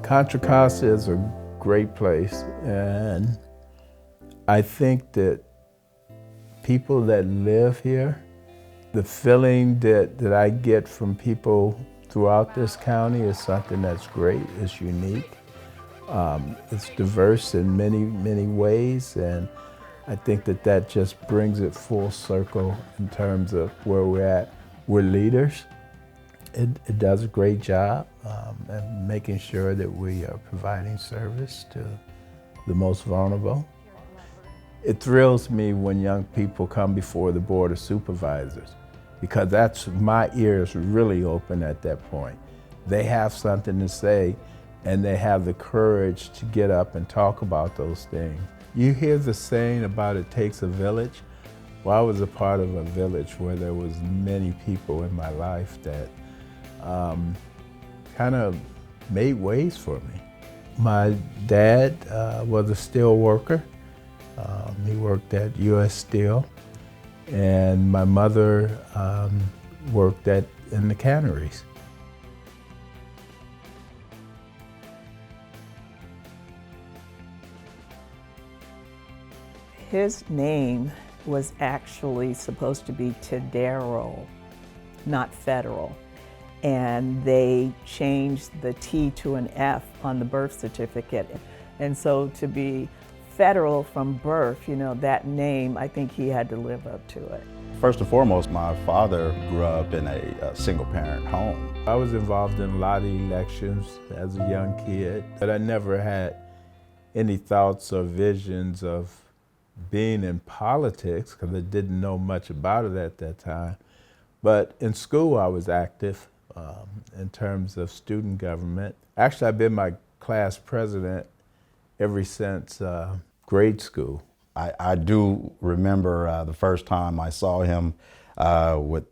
Contra Costa is a great place, and I think that people that live here, the feeling that I get from people throughout this county is something that's great, it's unique. It's diverse in many ways, and I think that just brings it full circle in terms of where we're at. We're leaders. It does a great job at making sure that we are providing service to the most vulnerable. It thrills me when young people come before the Board of Supervisors, because that's, my ears really open at that point. They have something to say, and they have the courage to get up and talk about those things. You hear the saying about it takes a village. Well, I was a part of a village where there was many people in my life that kind of made ways for me. My dad was a steel worker. He worked at U.S. Steel, and my mother worked in the canneries. His name was actually supposed to be Tadero, not Federal. And they changed the T to an F on the birth certificate. And so to be Federal from birth, you know, that name, I think he had to live up to it. First and foremost, my father grew up in a single-parent home. I was involved in a lot of elections as a young kid, but I never had any thoughts or visions of being in politics, because I didn't know much about it at that time. But in school, I was active in terms of student government. Actually, I've been my class president ever since grade school. I do remember the first time I saw him with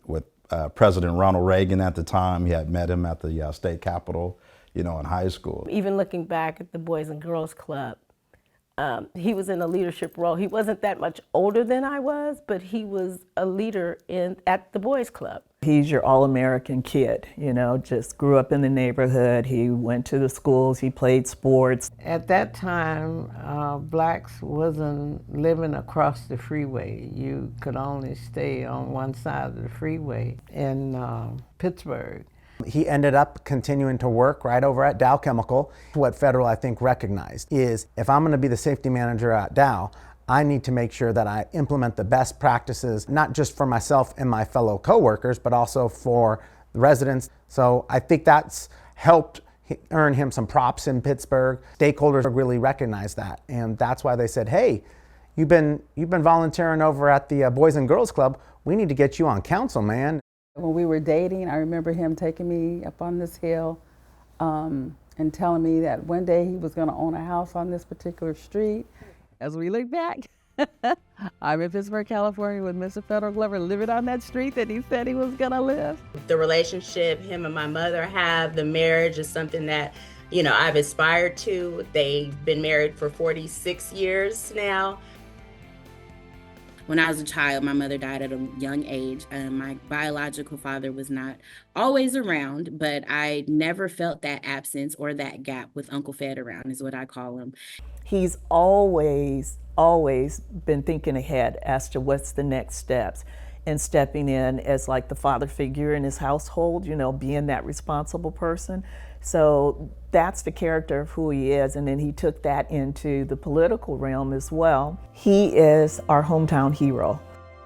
President Ronald Reagan at the time. He had met him at the state capitol, you know, in high school. Even looking back at the Boys and Girls Club, he was in a leadership role. He wasn't that much older than I was, but he was a leader at the Boys Club. He's your all-American kid, you know, just grew up in the neighborhood. He went to the schools, he played sports. At that time, blacks wasn't living across the freeway. You could only stay on one side of the freeway in Pittsburgh. He ended up continuing to work right over at Dow Chemical. What Federal, I think, recognized is if I'm going to be the safety manager at Dow, I need to make sure that I implement the best practices, not just for myself and my fellow coworkers, but also for the residents. So I think that's helped earn him some props in Pittsburgh. Stakeholders really recognize that, and that's why they said, hey, you've been volunteering over at the Boys and Girls Club. We need to get you on council, man. When we were dating, I remember him taking me up on this hill and telling me that one day he was going to own a house on this particular street. As we look back, I'm in Pittsburg, California with Mr. Federal Glover living on that street that he said he was going to live. The relationship him and my mother have, the marriage is something that, you know, I've aspired to. They've been married for 46 years now. When I was a child, my mother died at a young age. My biological father was not always around, but I never felt that absence or that gap with Uncle Fed around, is what I call him. He's always been thinking ahead as to what's the next steps, and stepping in as like the father figure in his household, you know, being that responsible person. So that's the character of who he is, and then he took that into the political realm as well. He is our hometown hero.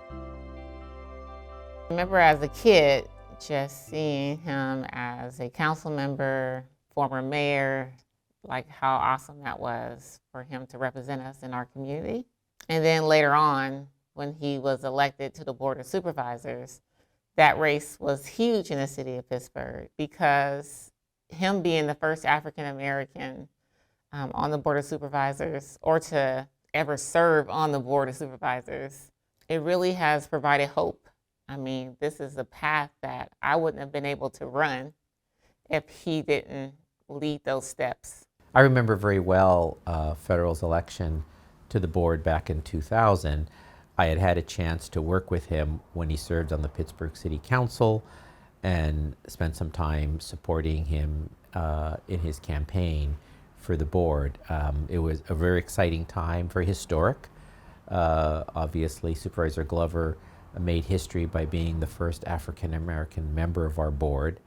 I remember as a kid just seeing him as a council member, former mayor, like how awesome that was for him to represent us in our community. And then later on, when he was elected to the Board of Supervisors, that race was huge in the city of Pittsburgh, because him being the first African-American on the Board of Supervisors, or to ever serve on the Board of Supervisors, it really has provided hope. I mean, this is a path that I wouldn't have been able to run if he didn't lead those steps. I remember very well Federal's election to the board back in 2000. I had had a chance to work with him when he served on the Pittsburgh City Council and spent some time supporting him in his campaign for the board. It was a very exciting time, very historic. Obviously, Supervisor Glover made history by being the first African American member of our board.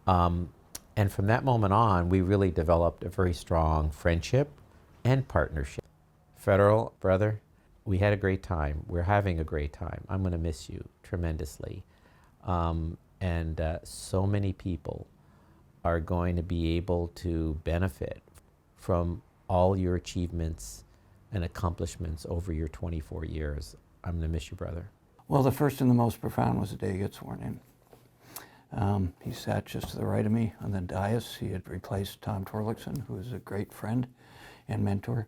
And from that moment on, we really developed a very strong friendship and partnership. Federal, brother, we had a great time. We're having a great time. I'm going to miss you tremendously. So many people are going to be able to benefit from all your achievements and accomplishments over your 24 years. I'm going to miss you, brother. Well, the first and the most profound was the day he got sworn in. He sat just to the right of me on the dais. He had replaced Tom Torlickson, who was a great friend and mentor.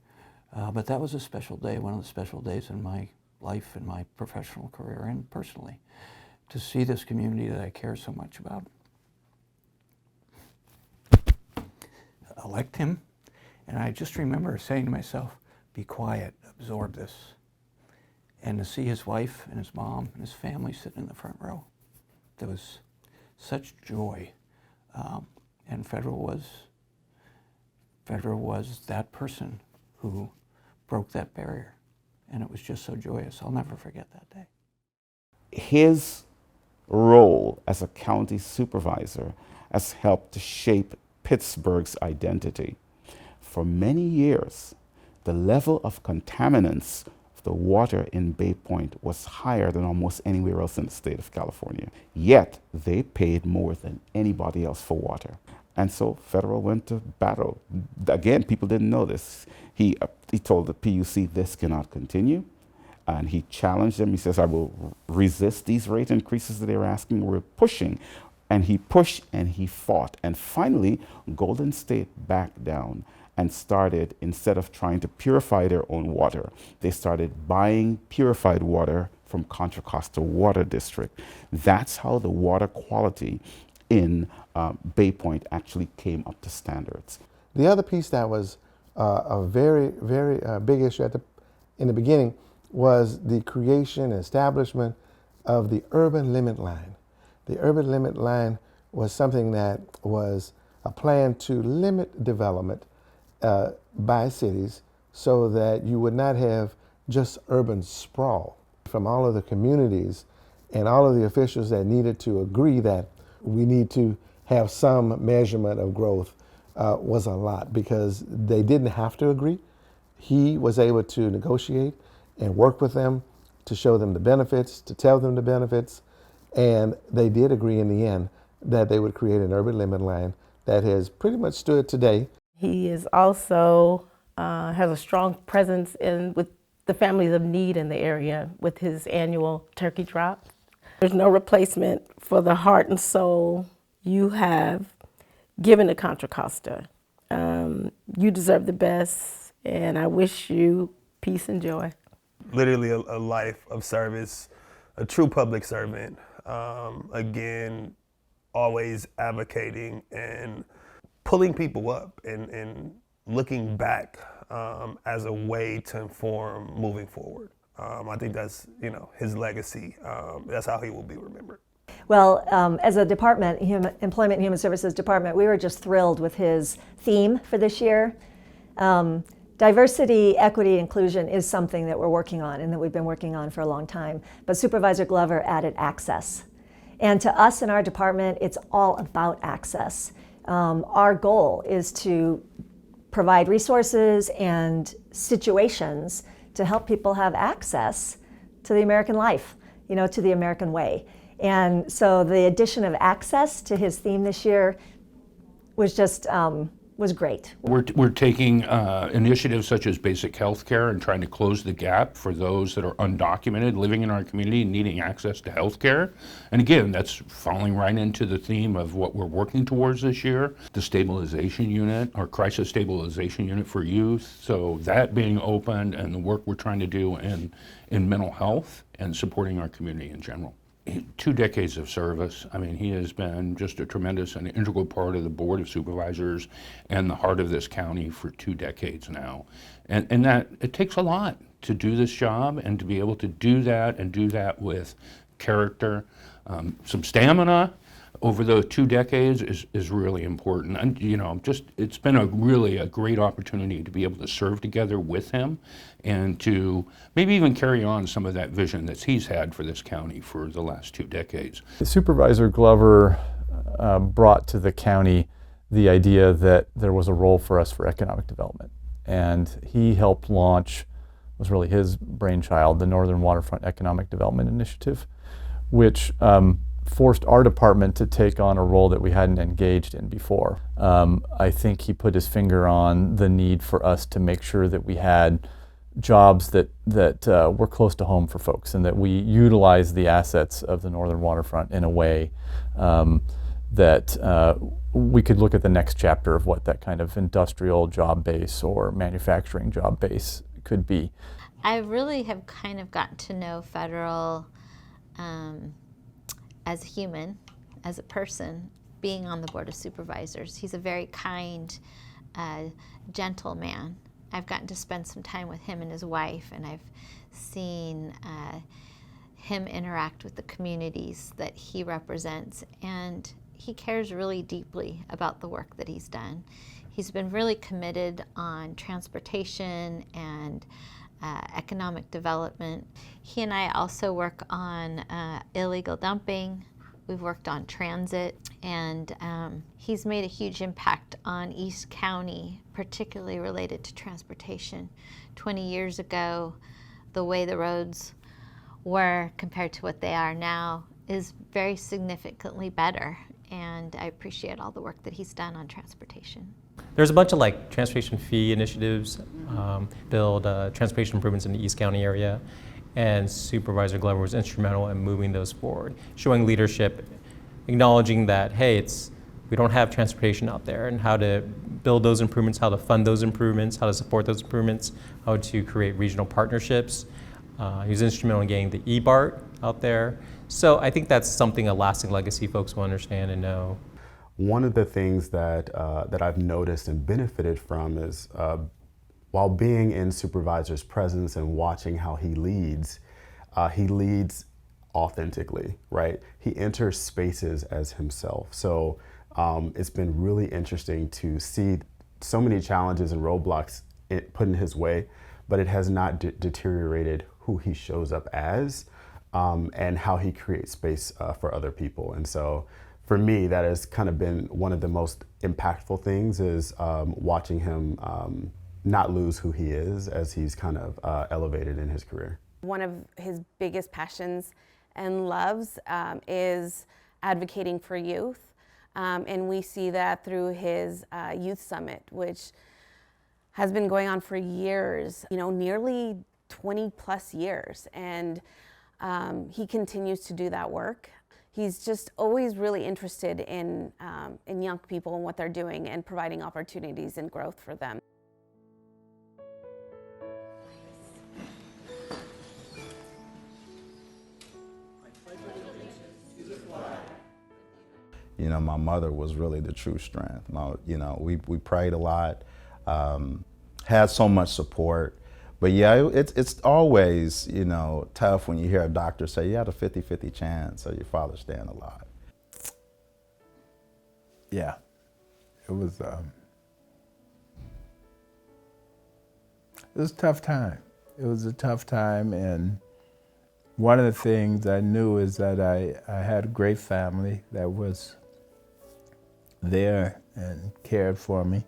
But that was a special day, one of the special days in my life, in my professional career, and personally, to see this community that I care so much about elect him. And I just remember saying to myself, be quiet, absorb this. And to see his wife and his mom and his family sitting in the front row, there was such joy. And Federal was that person who broke that barrier. And it was just so joyous. I'll never forget that day. His role as a county supervisor has helped to shape Pittsburgh's identity. For many years, the level of contaminants of the water in Bay Point was higher than almost anywhere else in the state of California. Yet, they paid more than anybody else for water. And so Federal went to battle. Again, people didn't know this. He told the PUC this cannot continue. And he challenged them. He says, I will resist these rate increases that they were asking. We're pushing. And he pushed and he fought. And finally, Golden State backed down and started, instead of trying to purify their own water, they started buying purified water from Contra Costa Water District. That's how the water quality in Bay Point actually came up to standards. The other piece that was a very, very big issue in the beginning was the creation and establishment of the urban limit line. The urban limit line was something that was a plan to limit development by cities so that you would not have just urban sprawl. From all of the communities and all of the officials that needed to agree that we need to have some measurement of growth was a lot, because they didn't have to agree. He was able to negotiate and work with them to show them the benefits, to tell them the benefits, and they did agree in the end that they would create an urban limit line that has pretty much stood today. He is also has a strong presence with the families of need in the area with his annual turkey drop. There's no replacement for the heart and soul you have given to Contra Costa. You deserve the best, and I wish you peace and joy. Literally a life of service, a true public servant. Again, always advocating and pulling people up and looking back as a way to inform moving forward. I think that's, his legacy. That's how he will be remembered. Well, as a department, Employment and Human Services Department, we were just thrilled with his theme for this year. Diversity, equity, inclusion is something that we're working on and that we've been working on for a long time. But Supervisor Glover added access. And to us in our department, it's all about access. Our goal is to provide resources and situations to help people have access to the American life, to the American way. And so the addition of access to his theme this year was just was great. We're taking initiatives such as basic health care and trying to close the gap for those that are undocumented living in our community and needing access to health care. And again, that's falling right into the theme of what we're working towards this year, the stabilization unit, or crisis stabilization unit for youth. So that being opened, and the work we're trying to do in mental health and supporting our community in general. 2 decades of service. I mean, he has been just a tremendous and integral part of the Board of Supervisors and the heart of this county for 2 decades now. And that it takes a lot to do this job, and to be able to do that and do that with character, some stamina, over the 2 decades is really important. And, you know, it's been really a great opportunity to be able to serve together with him and to maybe even carry on some of that vision that he's had for this county for the last 2 decades. Supervisor Glover brought to the county the idea that there was a role for us for economic development. And he helped launch, was really his brainchild, the Northern Waterfront Economic Development Initiative, which forced our department to take on a role that we hadn't engaged in before. I think he put his finger on the need for us to make sure that we had jobs that were close to home for folks, and that we utilize the assets of the Northern Waterfront in a way that we could look at the next chapter of what that kind of industrial job base or manufacturing job base could be. I really have kind of gotten to know Federal as a human, as a person, being on the Board of Supervisors. He's a very kind, gentle man. I've gotten to spend some time with him and his wife, and I've seen him interact with the communities that he represents, and he cares really deeply about the work that he's done. He's been really committed on transportation and economic development. He and I also work on illegal dumping. We've worked on transit, and he's made a huge impact on East County, particularly related to transportation. 20 years ago, the way the roads were compared to what they are now is very significantly better, and I appreciate all the work that he's done on transportation. There's a bunch of like transportation fee initiatives, build transportation improvements in the East County area, and Supervisor Glover was instrumental in moving those forward, showing leadership, acknowledging that, hey, we don't have transportation out there, and how to build those improvements, how to fund those improvements, how to support those improvements, how to create regional partnerships. He was instrumental in getting the e-BART out there. So I think that's something, a lasting legacy folks will understand and know. One of the things that I've noticed and benefited from is while being in Supervisor's presence and watching how he leads authentically, right? He enters spaces as himself. So it's been really interesting to see so many challenges and roadblocks put in his way, but it has not deteriorated who he shows up as and how he creates space for other people. And so for me, that has kind of been one of the most impactful things, is watching him not lose who he is as he's kind of elevated in his career. One of his biggest passions and loves is advocating for youth. And we see that through his youth summit, which has been going on for years, nearly 20 plus years. And he continues to do that work. He's just always really interested in young people and what they're doing and providing opportunities and growth for them. You know, my mother was really the true strength. We prayed a lot, had so much support. But yeah, it's always, tough when you hear a doctor say you had a 50-50 chance of your father staying alive. Yeah, it was a tough time. It was a tough time, and one of the things I knew is that I had a great family that was there and cared for me.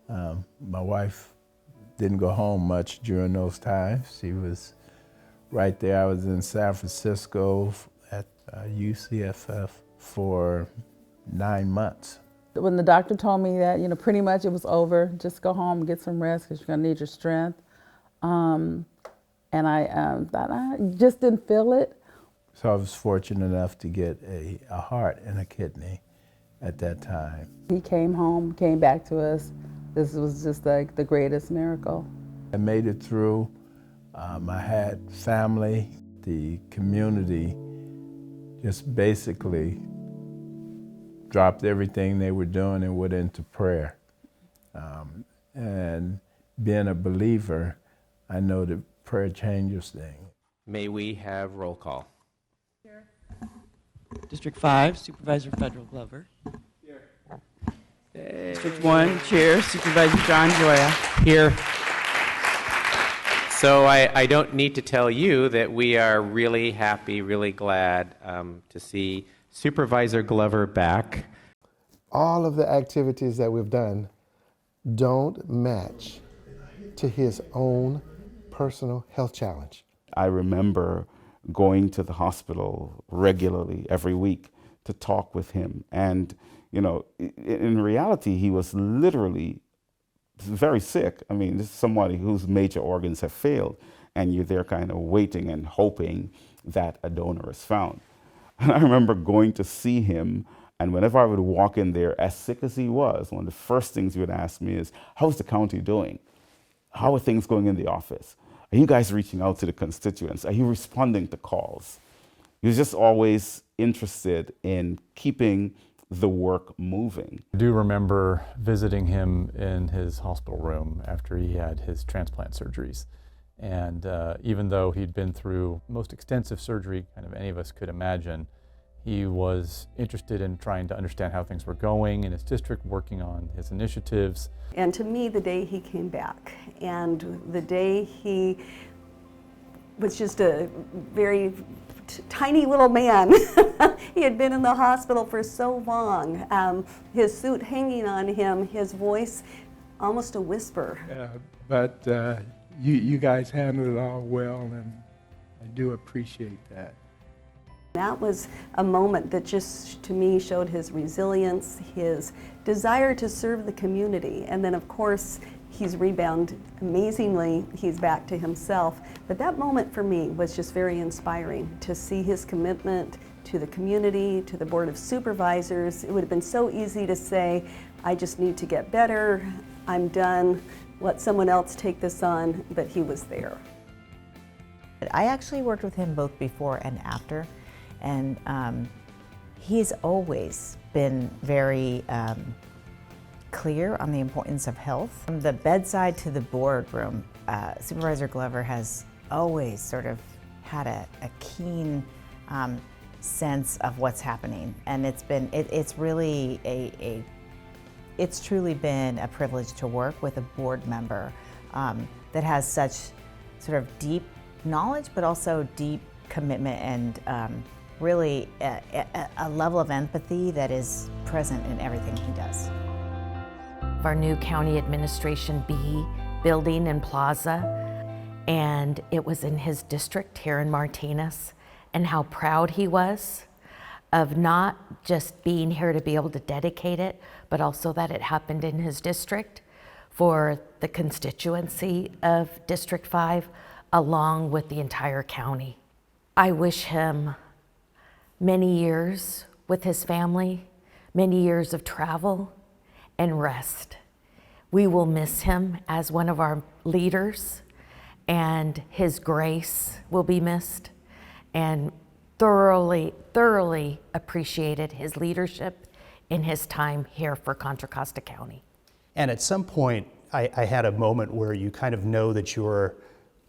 My wife didn't go home much during those times. She was right there. I was in San Francisco at UCFF for 9 months. When the doctor told me that, pretty much it was over, just go home and get some rest because you're gonna need your strength. And I just didn't feel it. So I was fortunate enough to get a heart and a kidney at that time. He came home, came back to us. This was just like the greatest miracle. I made it through. I had family. The community just basically dropped everything they were doing and went into prayer. And being a believer, I know that prayer changes things. May we have roll call? Here. District 5, Supervisor Federal Glover. Here. District 1, Chair, Supervisor John Joya. Here. So I don't need to tell you that we are really happy, really glad to see Supervisor Glover back. All of the activities that we've done don't match to his own personal health challenge. I remember going to the hospital regularly every week to talk with him. And, you know, in reality, he was literally very sick. I mean, this is somebody whose major organs have failed, and you're there kind of waiting and hoping that a donor is found. And I remember going to see him, and whenever I would walk in there, as sick as he was, one of the first things he would ask me is, how's the county doing? How are things going in the office? Are you guys reaching out to the constituents? Are you responding to calls? He was just always interested in keeping the work moving. I do remember visiting him in his hospital room after he had his transplant surgeries. And even though he'd been through most extensive surgery kind of any of us could imagine, he was interested in trying to understand how things were going in his district, working on his initiatives. And to me, the day he came back and the day he was just a very tiny little man. He had been in the hospital for so long. His suit hanging on him, his voice almost a whisper. But you guys handled it all well, and I do appreciate that. That was a moment that just, to me, showed his resilience, his desire to serve the community. And then, of course, he's rebounded amazingly. He's back to himself. But that moment for me was just very inspiring to see his commitment to the community, to the Board of Supervisors. It would have been so easy to say, I just need to get better, I'm done, let someone else take this on, but he was there. I actually worked with him both before and after. And he's always been very clear on the importance of health. From the bedside to the boardroom, Supervisor Glover has always sort of had a keen sense of what's happening. And it's truly been a privilege to work with a board member that has such sort of deep knowledge, but also deep commitment and really a level of empathy that is present in everything he does. Our new County Administration B building and plaza, and it was in his district here in Martinez, and how proud he was of not just being here to be able to dedicate it, but also that it happened in his district for the constituency of District 5, along with the entire county. I wish him many years with his family, many years of travel and rest. We will miss him as one of our leaders, and his grace will be missed, and thoroughly appreciated his leadership in his time here for Contra Costa County. And at some point, I had a moment where you kind of know that you're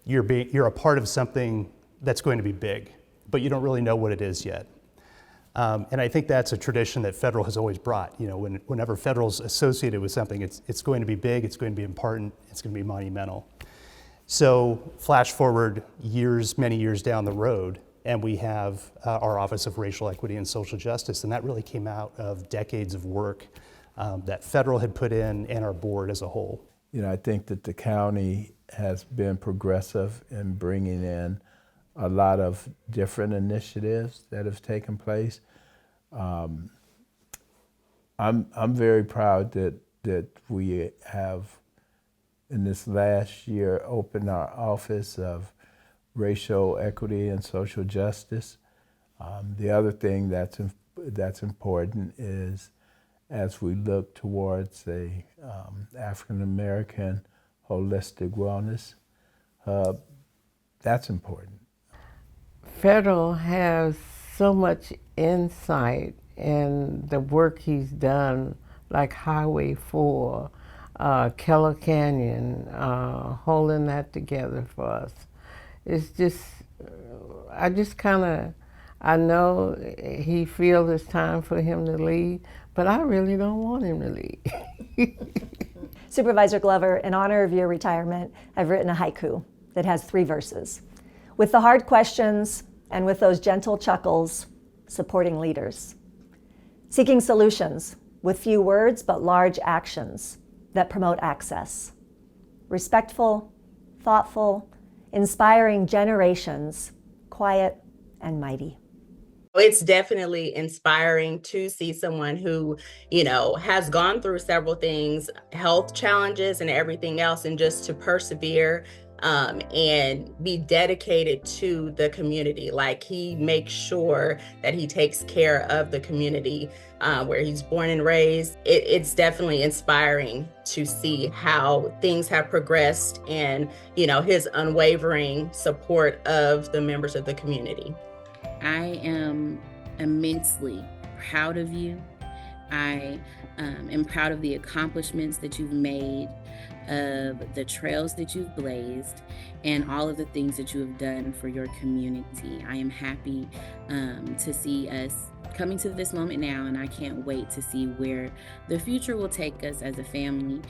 a part of something that's going to be big, but you don't really know what it is yet. And I think that's a tradition that Federal has always brought. You know, whenever Federal's associated with something, it's going to be big, it's going to be important, it's going to be monumental. So flash forward many years down the road, and we have our Office of Racial Equity and Social Justice, and that really came out of decades of work that Federal had put in and our board as a whole. You know, I think that the county has been progressive in bringing in a lot of different initiatives that have taken place. I'm very proud that we have, in this last year, opened our Office of Racial Equity and Social Justice. The other thing that's important is, as we look towards a African American holistic wellness hub, that's important. Federal has so much insight in the work he's done, like Highway 4, Keller Canyon, holding that together for us. It's just, I I know he feels it's time for him to leave, but I really don't want him to leave. Supervisor Glover, in honor of your retirement, I've written a haiku that has 3 verses. With the hard questions and with those gentle chuckles, supporting leaders. Seeking solutions with few words but large actions that promote access. Respectful, thoughtful, inspiring generations, quiet and mighty. It's definitely inspiring to see someone who, you know, has gone through several things, health challenges and everything else, and just to persevere and be dedicated to the community. Like, he makes sure that he takes care of the community where he's born and raised. It's definitely inspiring to see how things have progressed and, you know, his unwavering support of the members of the community. I am immensely proud of you. I am proud of the accomplishments that you've made, of the trails that you've blazed, and all of the things that you have done for your community. I am happy to see us coming to this moment now, and I can't wait to see where the future will take us as a family,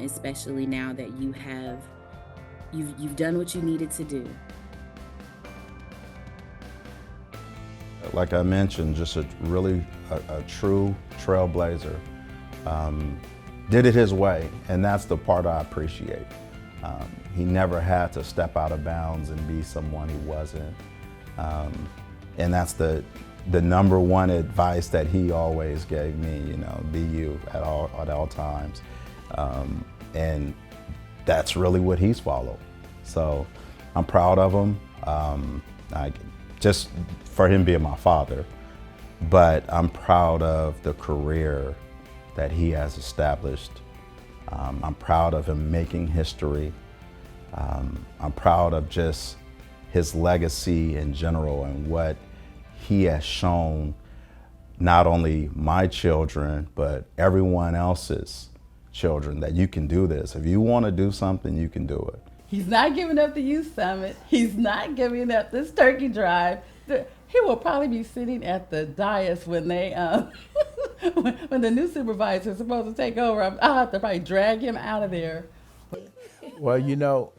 especially now that you've done what you needed to do. Like I mentioned, just a true trailblazer. Did it his way, and that's the part I appreciate. He never had to step out of bounds and be someone he wasn't. And that's the number one advice that he always gave me, you know, be you at all times. And that's really what he's followed. So I'm proud of him. Just for him being my father, but I'm proud of the career that he has established. I'm proud of him making history. I'm proud of just his legacy in general and what he has shown not only my children, but everyone else's children, that you can do this. If you want to do something, you can do it. He's not giving up the youth summit. He's not giving up this turkey drive. He will probably be sitting at the dais when they when the new supervisor is supposed to take over. I'll have to probably drag him out of there. Well, you know,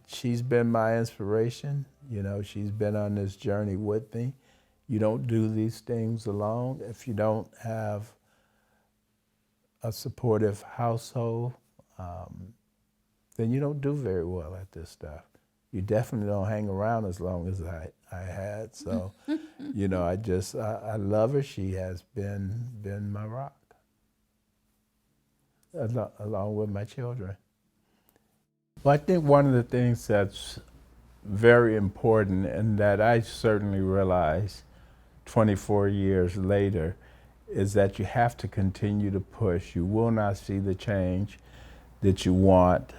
she's been my inspiration. You know, she's been on this journey with me. You don't do these things alone. If you don't have a supportive household, then you don't do very well at this stuff. You definitely don't hang around as long as I had. So, you know, I love her. She has been my rock, along with my children. Well, I think one of the things that's very important, and that I certainly realize 24 years later, is that you have to continue to push. You will not see the change that you want.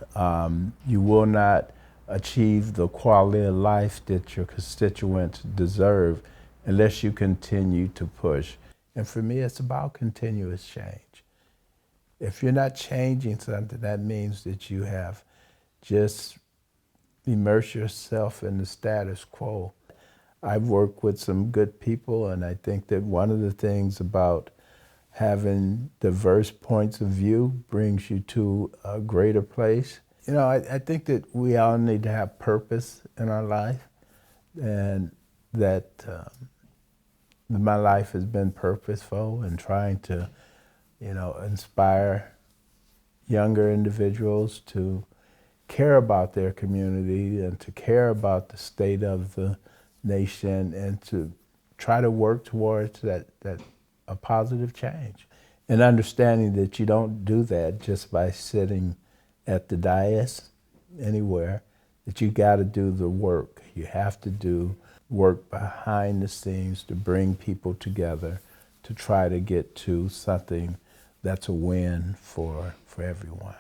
You will not achieve the quality of life that your constituents deserve unless you continue to push. And for me, it's about continuous change. If you're not changing something, that means that you have just immersed yourself in the status quo. I've worked with some good people, and I think that one of the things about having diverse points of view brings you to a greater place. You know, I think that we all need to have purpose in our life, and that my life has been purposeful in trying to, you know, inspire younger individuals to care about their community and to care about the state of the nation and to try to work towards a positive change. And understanding that you don't do that just by sitting at the dais anywhere, that you got to do the work. You have to do work behind the scenes to bring people together to try to get to something that's a win for everyone.